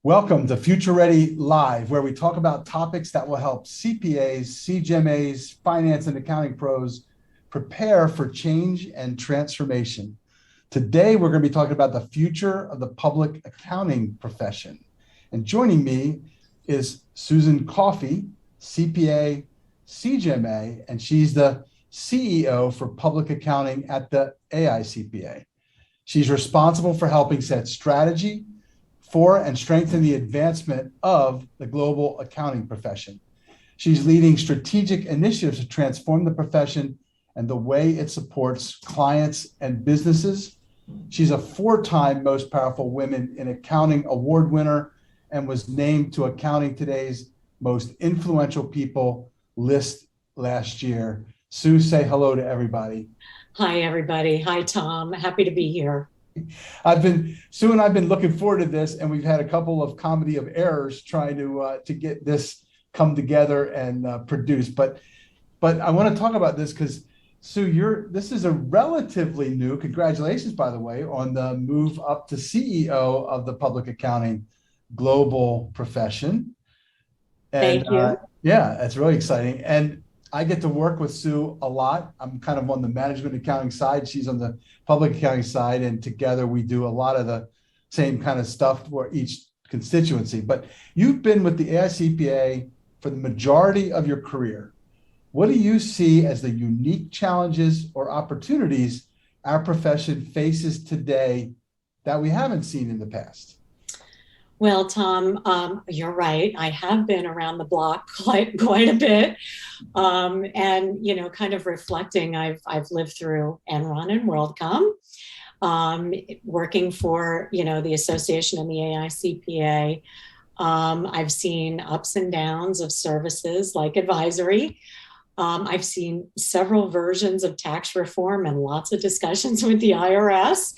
Welcome to Future Ready Live, where we talk about topics that will help CPAs, CGMAs, finance and accounting pros prepare for change and transformation. Today, we're going to be talking about the future of the public accounting profession. And joining me is Susan Coffey, CPA, CGMA, and she's the CEO for public accounting at the AICPA. She's responsible for helping set strategy for and strengthen the advancement of the global accounting profession. She's leading strategic initiatives to transform the profession and the way it supports clients and businesses. She's a 4-time Most Powerful Women in Accounting award winner and was named to Accounting Today's Most Influential People list last year. Sue, say hello to everybody. Hi, everybody. Hi, Tom. Happy to be here. Sue and I've been looking forward to this, and we've had a couple of comedy of errors trying to get this come together and produced. But I want to talk about this because Sue, this is a relatively new. Congratulations, by the way, on the move up to CEO of the public accounting global profession. And Thank you. yeah, it's really exciting. And I get to work with Sue a lot. I'm kind of on the management accounting side. She's on the public accounting side. And together we do a lot of the same kind of stuff for each constituency. But you've been with the AICPA for the majority of your career. What do you see as the unique challenges or opportunities our profession faces today that we haven't seen in the past? Well, Tom, you're right. I have been around the block quite a bit, and kind of reflecting. I've lived through Enron and WorldCom, working for the association and the AICPA. I've seen ups and downs of services like advisory. I've seen several versions of tax reform and lots of discussions with the IRS.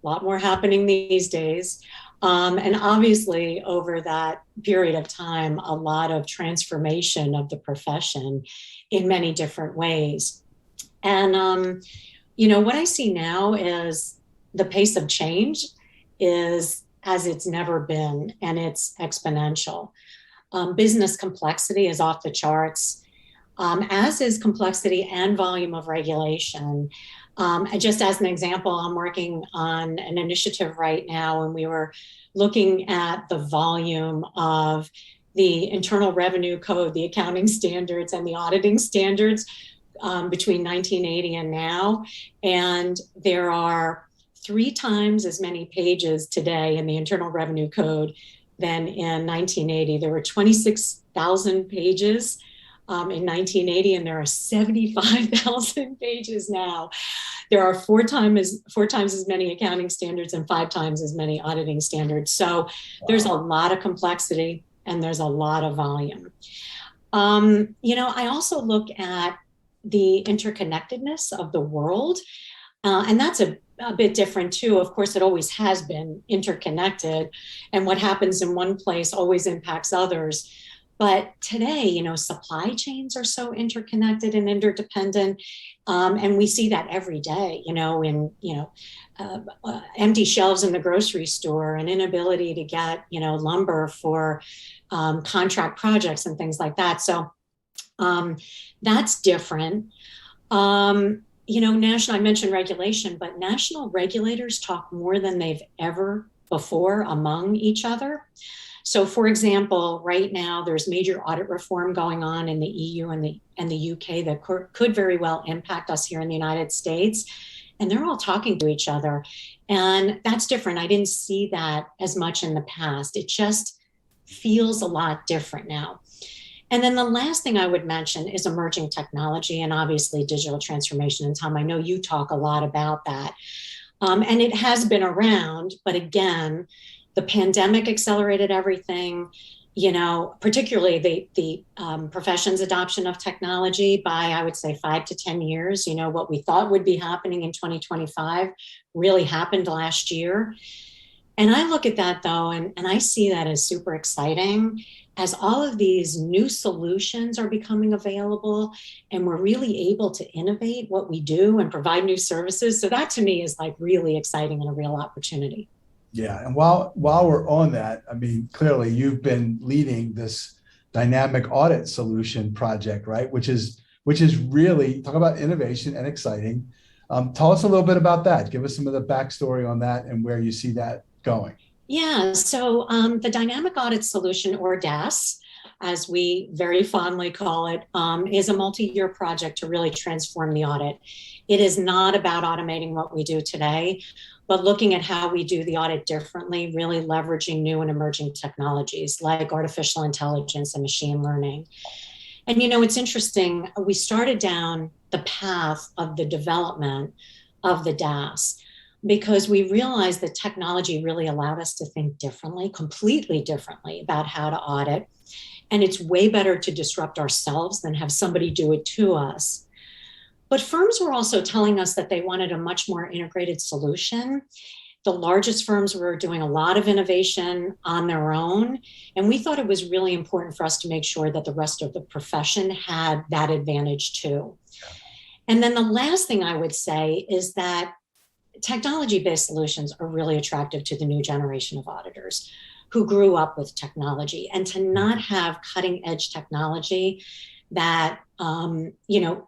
A lot more happening these days. And obviously, over that period of time, a lot of transformation of the profession in many different ways. And, what I see now is the pace of change is as it's never been, and it's exponential. Business complexity is off the charts, as is complexity and volume of regulation. Just as an example, I'm working on an initiative right now, and we were looking at the volume of the Internal Revenue Code, the accounting standards, and the auditing standards between 1980 and now. And there are 3 times as many pages today in the Internal Revenue Code than in 1980. There were 26,000 pages in 1980, and there are 75,000 pages now. There are 4 times as many accounting standards and 5 times as many auditing standards. So there's a lot of complexity and there's a lot of volume. I also look at the interconnectedness of the world, and that's a bit different too. Of course, it always has been interconnected, and what happens in one place always impacts others. But today, supply chains are so interconnected and interdependent. And we see that every day, empty shelves in the grocery store and inability to get, lumber for contract projects and things like that. So that's different. I mentioned regulation, but national regulators talk more than they've ever before among each other. So, for example, right now there's major audit reform going on in the EU and the UK that could very well impact us here in the United States. And they're all talking to each other. And that's different. I didn't see that as much in the past. It just feels a lot different now. And then the last thing I would mention is emerging technology and obviously digital transformation. And Tom, I know you talk a lot about that. And it has been around, but again, the pandemic accelerated everything, particularly the profession's adoption of technology by, I would say, 5 to 10 years. What we thought would be happening in 2025 really happened last year. And I look at that, though, and I see that as super exciting as all of these new solutions are becoming available and we're really able to innovate what we do and provide new services. So that to me is like really exciting and a real opportunity. Yeah, and while we're on that, I mean, clearly you've been leading this dynamic audit solution project, right? Which is really talk about innovation and exciting. Tell us a little bit about that. Give us some of the backstory on that and where you see that going. Yeah, so the Dynamic Audit Solution, or DAS, as we very fondly call it, is a multi-year project to really transform the audit. It is not about automating what we do today, but looking at how we do the audit differently, really leveraging new and emerging technologies like artificial intelligence and machine learning. And it's interesting, we started down the path of the development of the DAS because we realized that technology really allowed us to think differently, completely differently about how to audit. And it's way better to disrupt ourselves than have somebody do it to us. But firms were also telling us that they wanted a much more integrated solution. The largest firms were doing a lot of innovation on their own. And we thought it was really important for us to make sure that the rest of the profession had that advantage too. And then the last thing I would say is that technology-based solutions are really attractive to the new generation of auditors who grew up with technology. And to not have cutting-edge technology that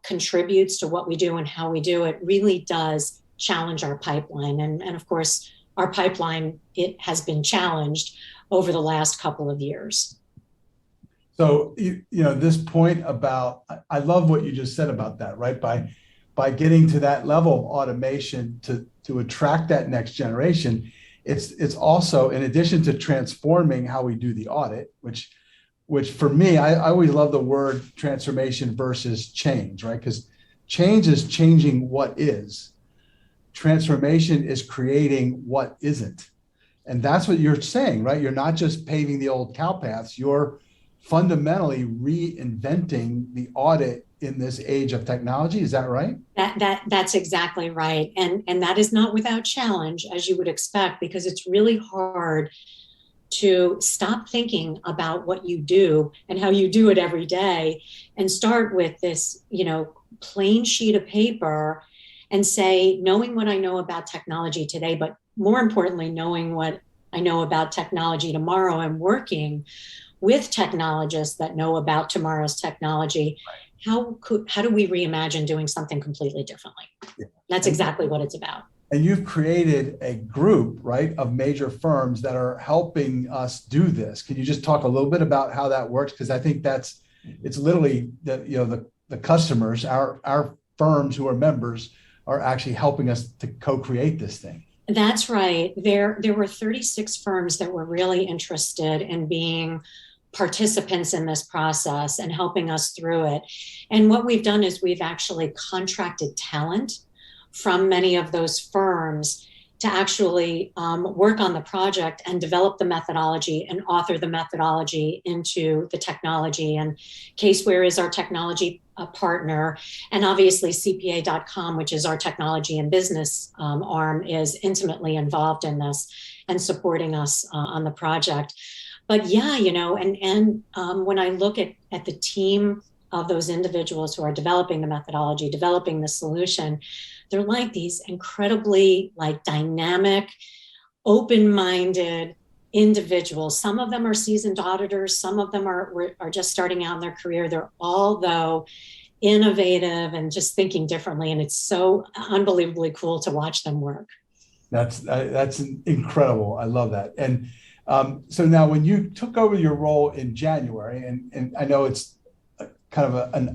contributes to what we do and how we do it really does challenge our pipeline. And of course, our pipeline, it has been challenged over the last couple of years. So this point about I love what you just said about that, right? By getting to that level of automation to attract that next generation, it's also, in addition to transforming how we do the audit, which for me, I always love the word transformation versus change, right? Because change is changing what is. Transformation is creating what isn't. And that's what you're saying, right? You're not just paving the old cow paths, you're fundamentally reinventing the audit in this age of technology. Is that right? That's exactly right. And that is not without challenge, as you would expect, because it's really hard to stop thinking about what you do and how you do it every day and start with this, plain sheet of paper and say, knowing what I know about technology today, but more importantly, knowing what I know about technology tomorrow and working with technologists that know about tomorrow's technology, how do we reimagine doing something completely differently? Yeah. That's exactly what it's about. And you've created a group, right, of major firms that are helping us do this. Can you just talk a little bit about how that works? Because I think it's literally the customers, our firms who are members are actually helping us to co-create this thing. That's right. There were 36 firms that were really interested in being participants in this process and helping us through it. And what we've done is we've actually contracted talent from many of those firms to actually work on the project and develop the methodology and author the methodology into the technology. And Caseware is our technology partner. And obviously CPA.com, which is our technology and business arm, is intimately involved in this and supporting us on the project. But yeah, when I look at the team of those individuals who are developing the methodology, developing the solution, they're like these incredibly dynamic, open-minded individuals. Some of them are seasoned auditors. Some of them are just starting out in their career. They're all, though, innovative and just thinking differently. And it's so unbelievably cool to watch them work. That's incredible. I love that. And so now when you took over your role in January, and I know it's kind of an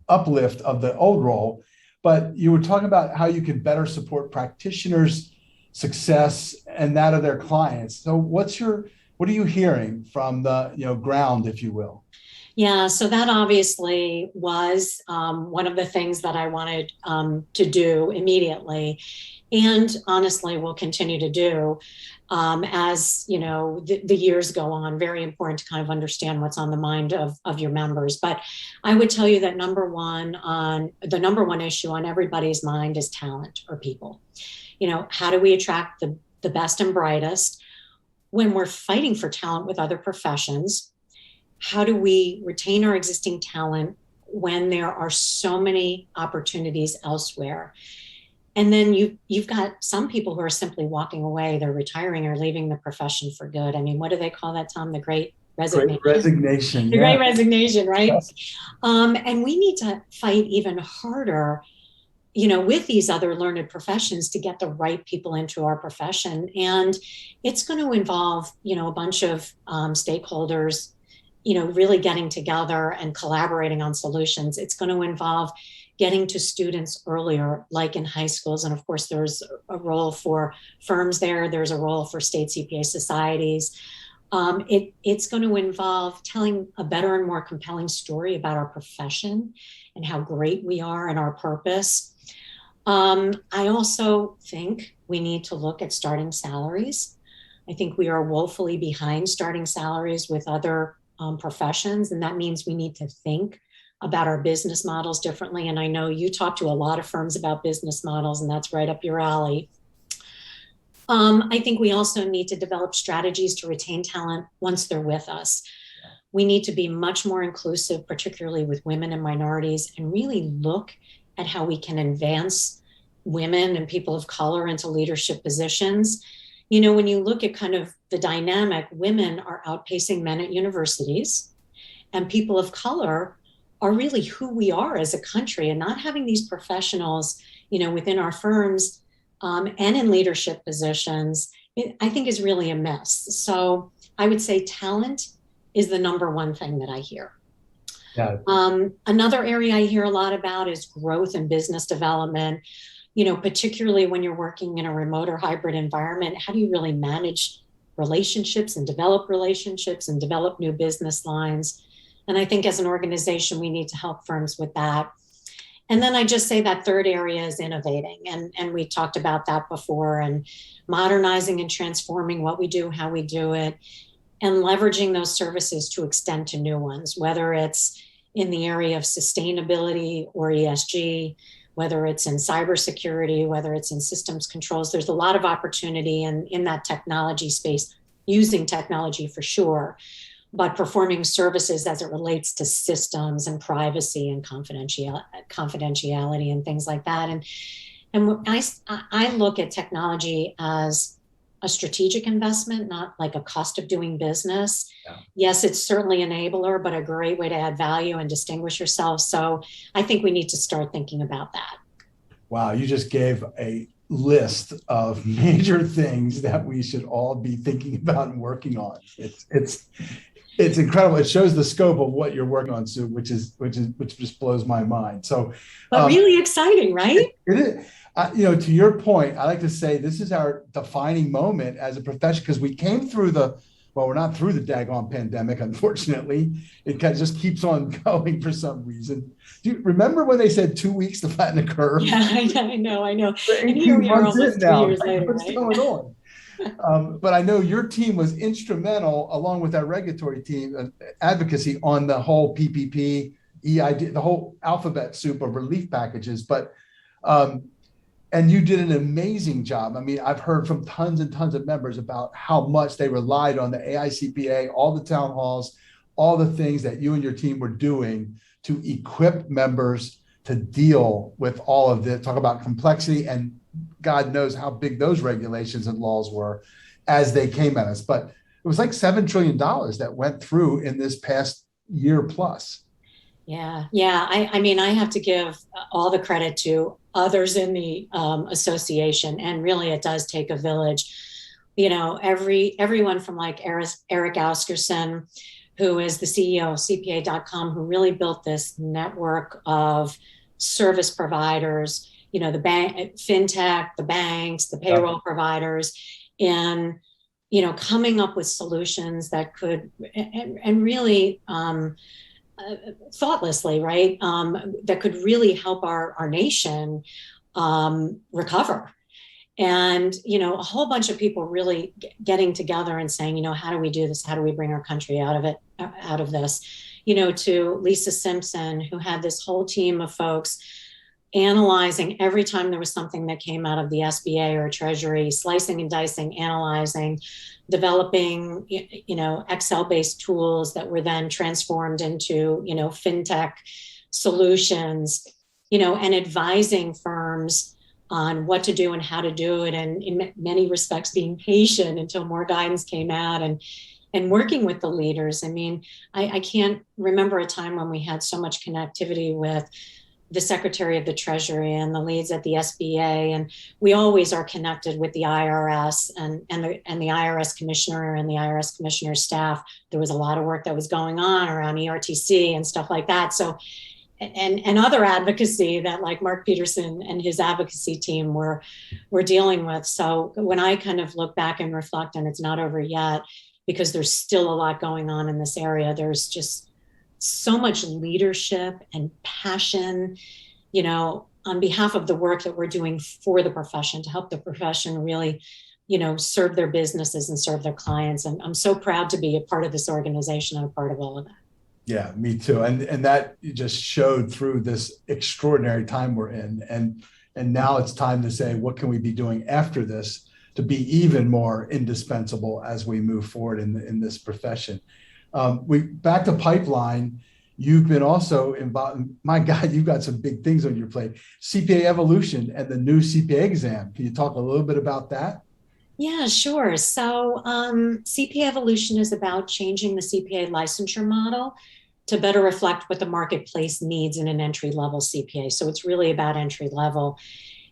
uplift of the old role, but you were talking about how you could better support practitioners' success and that of their clients. So what are you hearing from the ground, if you will? Yeah, so that obviously was one of the things that I wanted to do immediately, and honestly will continue to do as the years go on. Very important to kind of understand what's on the mind of your members. But I would tell you that the number one issue on everybody's mind is talent or people. How do we attract the best and brightest when we're fighting for talent with other professions? How do we retain our existing talent when there are so many opportunities elsewhere? And then you've got some people who are simply walking away. They're retiring or leaving the profession for good. I mean, what do they call that, Tom? The Great Great Resignation. resignation. The Yeah. Great Resignation, right? And we need to fight even harder, with these other learned professions to get the right people into our profession. And it's going to involve, a bunch of stakeholders, really getting together and collaborating on solutions. It's going to involve getting to students earlier, like in high schools. And of course, there's a role for firms there. There's a role for state CPA societies. It's going to involve telling a better and more compelling story about our profession and how great we are and our purpose. I also think we need to look at starting salaries. I think we are woefully behind starting salaries with other professions, and that means we need to think about our business models differently. And I know you talk to a lot of firms about business models, and that's right up your alley. I think we also need to develop strategies to retain talent once they're with us. We need to be much more inclusive, particularly with women and minorities, and really look at how we can advance women and people of color into leadership positions. When you look at kind of the dynamic, women are outpacing men at universities, and people of color are really who we are as a country, and not having these professionals, within our firms and in leadership positions, I think is really a miss. So I would say talent is the number one thing that I hear. Yeah. Another area I hear a lot about is growth and business development. Particularly when you're working in a remote or hybrid environment, how do you really manage relationships and develop new business lines? And I think as an organization, we need to help firms with that. And then I just say that third area is innovating. And we talked about that before, and modernizing and transforming what we do, how we do it, and leveraging those services to extend to new ones, whether it's in the area of sustainability or ESG, whether it's in cybersecurity, whether it's in systems controls. There's a lot of opportunity in that technology space, using technology for sure, but performing services as it relates to systems and privacy and confidentiality and things like that. And I look at technology as a strategic investment, not like a cost of doing business. Yeah. Yes, it's certainly an enabler, but a great way to add value and distinguish yourself. So I think we need to start thinking about that. Wow, you just gave a list of major things that we should all be thinking about and working on. It's incredible. It shows the scope of what you're working on, Sue, which just blows my mind. So, but really exciting, right? It is. To your point, I like to say this is our defining moment as a profession, because we came through we're not through the daggone pandemic, unfortunately. It kind of just keeps on going for some reason. Do you remember when they said 2 weeks to flatten the curve? Yeah, I know. And here we are almost 3 years later, what's right? going on? But I know your team was instrumental, along with our regulatory team, Advocacy, on the whole PPP, EID, the whole alphabet soup of relief packages. But and you did an amazing job. I mean, I've heard from tons and tons of members about how much they relied on the AICPA, all the town halls, all the things that you and your team were doing to equip members to deal with all of this. Talk about complexity, and God knows how big those regulations and laws were as they came at us. But it was like $7 trillion that went through in this past year plus. Yeah. I mean, I have to give all the credit to others in the association, and really, it does take a village. Everyone from like Eric Askerson, who is the CEO of CPA.com, who really built this network of service providers. The bank, fintech, the banks, the payroll providers, and coming up with solutions that could and really. Thoughtlessly, right? That could really help our nation recover. And, a whole bunch of people really getting together and saying, how do we do this? How do we bring our country out of this? To Lisa Simpson, who had this whole team of folks analyzing every time there was something that came out of the SBA or Treasury, slicing and dicing, analyzing, developing, Excel-based tools that were then transformed into, fintech solutions, and advising firms on what to do and how to do it, and in many respects being patient until more guidance came out, and working with the leaders. I mean, I can't remember a time when we had so much connectivity with the Secretary of the Treasury and the leads at the SBA, and we always are connected with the IRS and the IRS commissioner and the IRS commissioner's staff. There was a lot of work that was going on around ERTC and stuff like that. So, and other advocacy that like Mark Peterson and his advocacy team were dealing with. So when I kind of look back and reflect, and it's not over yet, because there's still a lot going on in this area. There's just so much leadership and passion, you know, on behalf of the work that we're doing for the profession, to help the profession really, you know, serve their businesses and serve their clients. And I'm so proud to be a part of this organization and a part of all of that. Yeah, me too. And that just showed through this extraordinary time we're in. And now it's time to say, what can we be doing after this to be even more indispensable as we move forward in this profession? Back to pipeline. You've been also involved. My God, you've got some big things on your plate. CPA Evolution and the new CPA exam. Can you talk a little bit about that? Yeah, sure. So CPA Evolution is about changing the CPA licensure model to better reflect what the marketplace needs in an entry-level CPA. So it's really about entry level.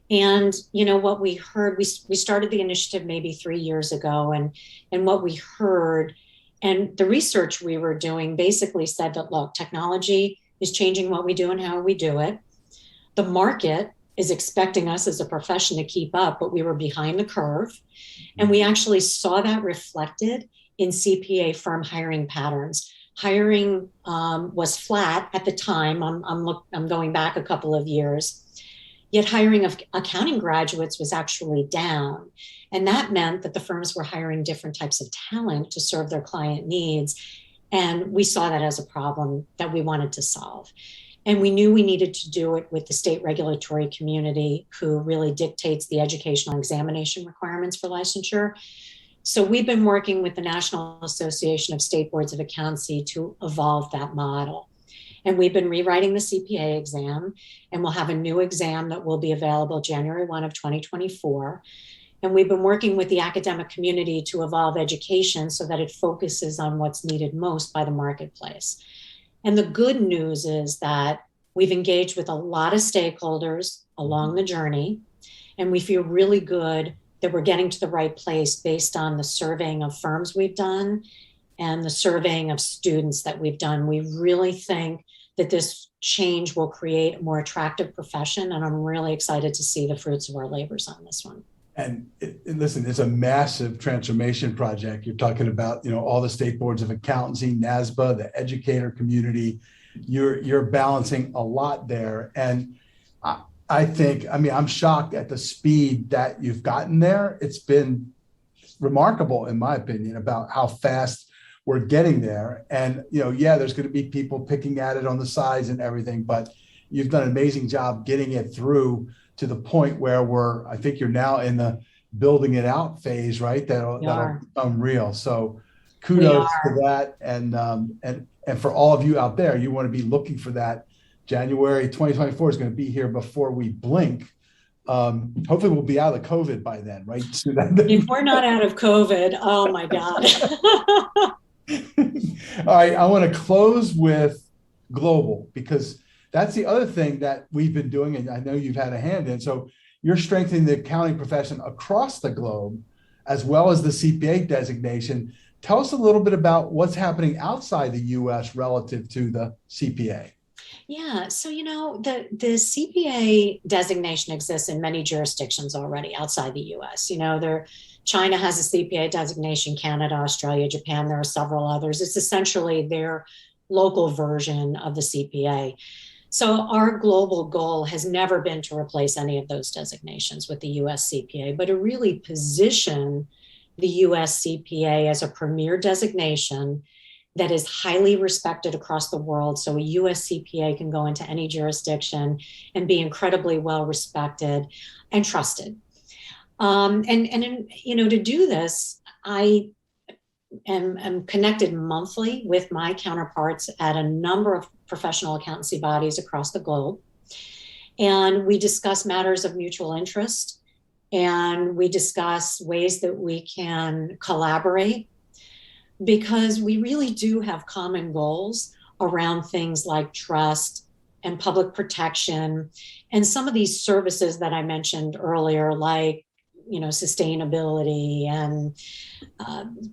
And, you know, what we heard, we started the initiative maybe 3 years ago, and what we heard and the research we were doing basically said that, look, technology is changing what we do and how we do it. The market is expecting us as a profession to keep up, but we were behind the curve. And we actually saw that reflected in CPA firm hiring patterns. Hiring was flat at the time. I'm going back a couple of years. Yet hiring of accounting graduates was actually down. And that meant that the firms were hiring different types of talent to serve their client needs. And we saw that as a problem that we wanted to solve. And we knew we needed to do it with the state regulatory community, who really dictates the educational examination requirements for licensure. So we've been working with the National Association of State Boards of Accountancy to evolve that model. And we've been rewriting the CPA exam, and we'll have a new exam that will be available January 1 of 2024. And we've been working with the academic community to evolve education so that it focuses on what's needed most by the marketplace. And the good news is that we've engaged with a lot of stakeholders along the journey, and we feel really good that we're getting to the right place based on the surveying of firms we've done and the surveying of students that we've done. We really think that this change will create a more attractive profession, and I'm really excited to see the fruits of our labors on this one. And listen, it's a massive transformation project. You're talking about, you know, all the state boards of accountancy, NASBA, the educator community. You're balancing a lot there, and I think, I mean, I'm shocked at the speed that you've gotten there. It's been remarkable, in my opinion, about how fast we're getting there. And, you know, yeah, there's going to be people picking at it on the sides and everything, but you've done an amazing job getting it through to the point where I think you're now in the building it out phase, right? That'll become real. So kudos to that. And for all of you out there, you want to be looking for that. January 2024 is going to be here before we blink. Hopefully we'll be out of COVID by then, right? If we're not out of COVID, oh my God. All right, I want to close with global, because that's the other thing that we've been doing, and I know you've had a hand in. So you're strengthening the accounting profession across the globe, as well as the CPA designation. Tell us a little bit about what's happening outside the U.S. relative to the CPA. Yeah, so, you know, the CPA designation exists in many jurisdictions already outside the U.S. You know, China has a CPA designation, Canada, Australia, Japan, there are several others. It's essentially their local version of the CPA. So our global goal has never been to replace any of those designations with the US CPA, but to really position the US CPA as a premier designation that is highly respected across the world. So a US CPA can go into any jurisdiction and be incredibly well respected and trusted. You know, to do this, I am connected monthly with my counterparts at a number of professional accountancy bodies across the globe. And we discuss matters of mutual interest, and we discuss ways that we can collaborate, because we really do have common goals around things like trust and public protection and some of these services that I mentioned earlier, like sustainability and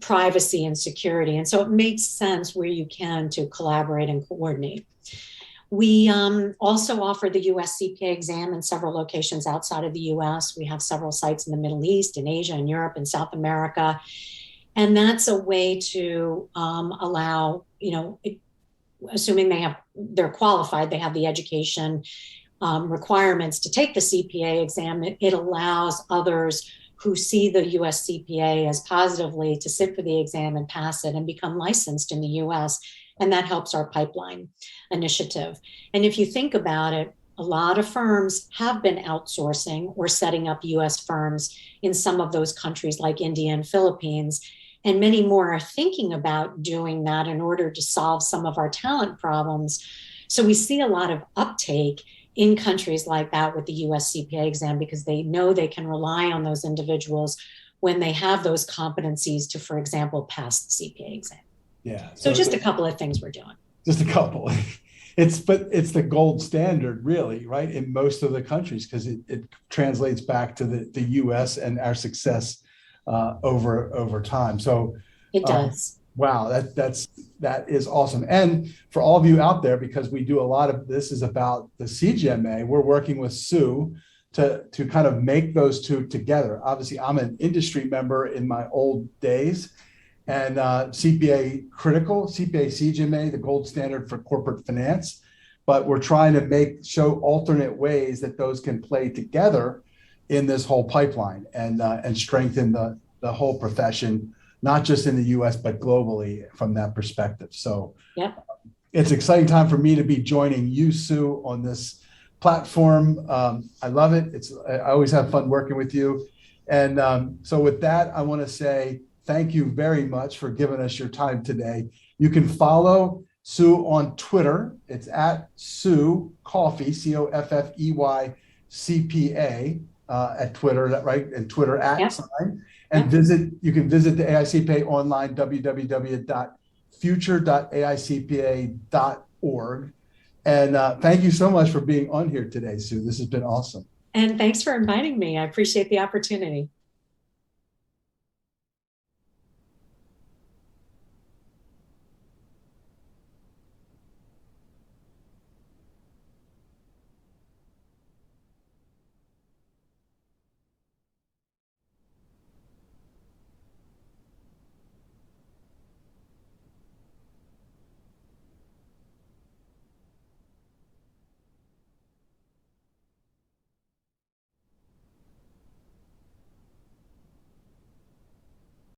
privacy and security. And so it makes sense where you can to collaborate and coordinate. We also offer the US CPA exam in several locations outside of the US. We have several sites in the Middle East, in Asia, in Europe, and South America. And that's a way to allow, assuming they're qualified, they have the education requirements to take the CPA exam. It allows others who see the US CPA as positively to sit for the exam and pass it and become licensed in the US. And that helps our pipeline initiative. And if you think about it, a lot of firms have been outsourcing or setting up US firms in some of those countries like India and Philippines. And many more are thinking about doing that in order to solve some of our talent problems. So we see a lot of uptake in countries like that with the US CPA exam, because they know they can rely on those individuals when they have those competencies to, for example, pass the CPA exam. Yeah. So just a couple of things we're doing. Just a couple. It's the gold standard, really, right, in most of the countries, because it translates back to the US and our success over time. So it does. Wow, that is awesome. And for all of you out there, because we do a lot of this is about the CGMA, we're working with Sue to kind of make those two together. Obviously, I'm an industry member in my old days, and CPA Critical, CPA CGMA, the gold standard for corporate finance. But we're trying to show alternate ways that those can play together in this whole pipeline and strengthen the whole profession, not just in the US, but globally from that perspective. So yeah, it's an exciting time for me to be joining you, Sue, on this platform. I love it. I always have fun working with you. And so with that, I want to say thank you very much for giving us your time today. You can follow Sue on Twitter. It's at Sue Coffey, Coffey CPA at Twitter, right? And Twitter @ sign. And you can visit the AICPA online, www.future.aicpa.org. And thank you so much for being on here today, Sue. This has been awesome. And thanks for inviting me. I appreciate the opportunity.